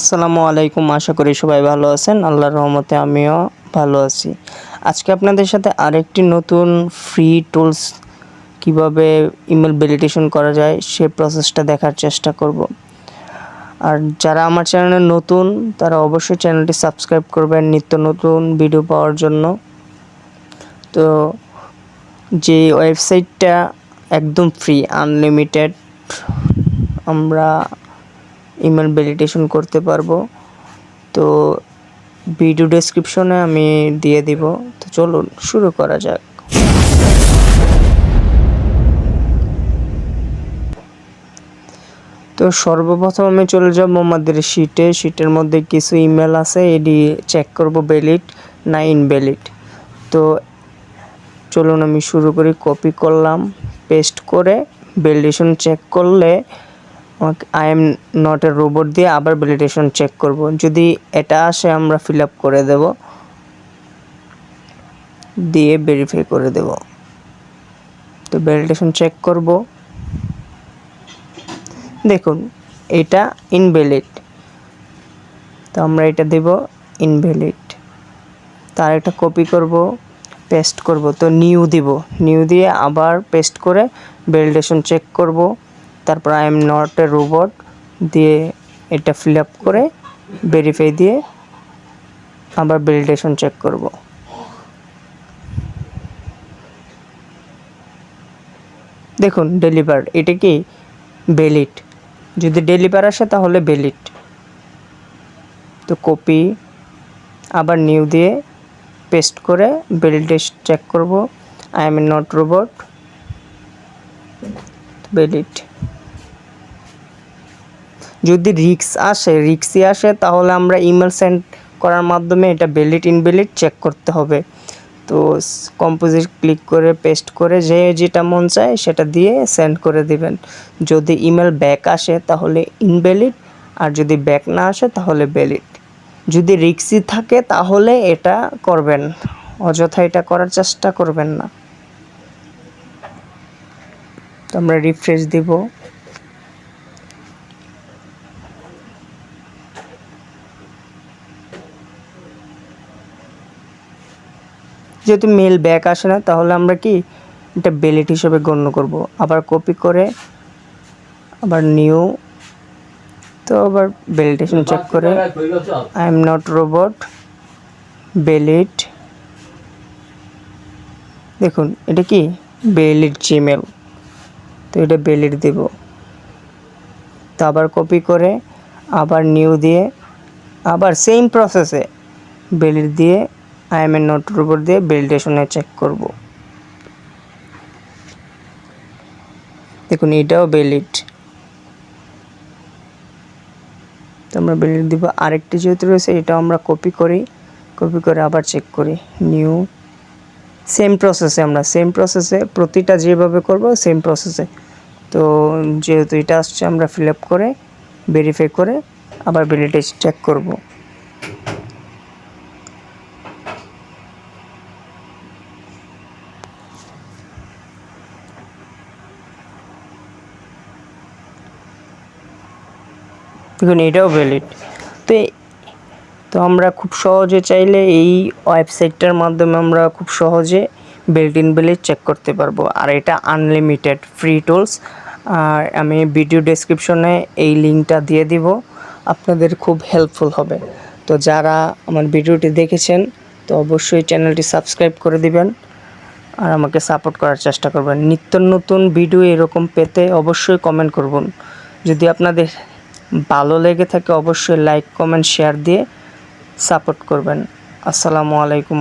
আসসালামু আলাইকুম। আশা করি সবাই ভালো আছেন। আল্লাহর রহমতে আমিও ভালো আছি। আজকে আপনাদের সাথে আরেকটি নতুন ফ্রি টুলস কিভাবে ইমেল ভ্যালিডেশন করা যায় সেই প্রসেসটা দেখার চেষ্টা করব। আর যারা আমার চ্যানেলে নতুন তারা অবশ্যই চ্যানেলটি সাবস্ক্রাইব করবেন নিত্য নতুন ভিডিও পাওয়ার জন্য। তো যে ওয়েবসাইটটা একদম ফ্রি আনলিমিটেড আমরা ইমেল ভ্যালিডেশন করতে পারবো, তো ভিডিও ডেসক্রিপশনে আমি দিয়ে দিব। তো চলুন শুরু করা যাক। তো সর্বপ্রথম আমি চলে যাব আমাদের শিটের মধ্যে কিছু ইমেল আছে, এটি চেক করব ভ্যালিড না ইনভ্যালিড। তো চলুন আমি শুরু করি। কপি করলাম, পেস্ট করে ভ্যালিডেশন চেক করলে I am not a robot দিয়ে আবার ভ্যালিডেশন চেক করব। যদি এটা আসে আমরা ফিল আপ করে দেব, দিয়ে ভেরিফাই করে দেব। তো ভ্যালিডেশন চেক করব, দেখুন এটা ইনভ্যালিড, তো আমরা এটা দেব ইনভ্যালিড। তার একটা কপি করব, পেস্ট করব। তো নিউ দিব, নিউ দিয়ে আবার পেস্ট করে ভ্যালিডেশন চেক করব। তারপর I am not a robot দিয়ে এটা ফিল আপ করে ভেরিফাই দিয়ে আবার ভ্যালিডেশন চেক করব। দেখুন ডেলিভার, এটা কি ভ্যালিড। যদি ডেলিভার আসে তাহলে ভ্যালিড। তো কপি আবার নিউ দিয়ে পেস্ট করে ভ্যালিডেশন চেক করব। I am not robot valid. যদি রিক্সি আসে তাহলে আমরা ইমেল সেন্ড করার মাধ্যমে এটা ভ্যালিড ইনভ্যালিড চেক করতে হবে। তো কম্পোজিট ক্লিক করে পেস্ট করে যেটা মন চায় সেটা দিয়ে সেন্ড করে দিবেন। যদি ইমেল ব্যাক আসে তাহলে ইনভ্যালিড, আর যদি ব্যাক না আসে তাহলে ভ্যালিড। যদি রিক্সি থাকে তাহলে এটা করবেন, অযথা এটা করার চেষ্টা করবেন না। তো আমরা রিফ্রেশ দিব। যেহেতু মেল ব্যাক আসে না তাহলে আমরা কি এটা ভ্যালিড হিসেবে গণ্য করব। আবার কপি করে আবার নিউ, তো আবার ভ্যালিডেশন চেক করে I am not robot valid. দেখুন এটা কি ভ্যালিড জিমেল, তো এটা ভ্যালিড দেব। তো আবার কপি করে আবার নিউ দিয়ে আবার সেম প্রসেসে ভ্যালিড দিয়ে আই এম নট রোবট দিয়ে ভ্যালিডেশনে চেক করব। দেখুন এটাও ভ্যালিড। তো আমরা ভ্যালিড দিব। আরেকটি যেহেতু রয়েছে এটাও আমরা কপি করে আবার চেক করি নিউ। সেম প্রসেসে প্রতিটা যেভাবে করব সেম প্রসেসে। তো যেহেতু এটা আসছে আমরা ফিল আপ করে ভেরিফাই করে আবার ভ্যালিডেশন চেক করব। দেখুন এটাও ভ্যালিড। তো আমরা খুব সহজে চাইলে এই ওয়েবসাইটটার মাধ্যমে আমরা খুব সহজে ভ্যালিড ইনভ্যালিড চেক করতে পারবো। আর এটা আনলিমিটেড ফ্রি টুলস। আর আমি ভিডিও ডেসক্রিপশনে এই লিঙ্কটা দিয়ে দিব, আপনাদের খুব হেল্পফুল হবে। তো যারা আমার ভিডিওটি দেখেছেন তো অবশ্যই চ্যানেলটি সাবস্ক্রাইব করে দিবেন আর আমাকে সাপোর্ট করার চেষ্টা করবেন। নিত্য নতুন ভিডিও এরকম পেতে অবশ্যই কমেন্ট করবেন। যদি আপনাদের ভালো লেগে থাকে অবশ্যই লাইক কমেন্ট শেয়ার দিয়ে সাপোর্ট করবেন। আসসালামু আলাইকুম।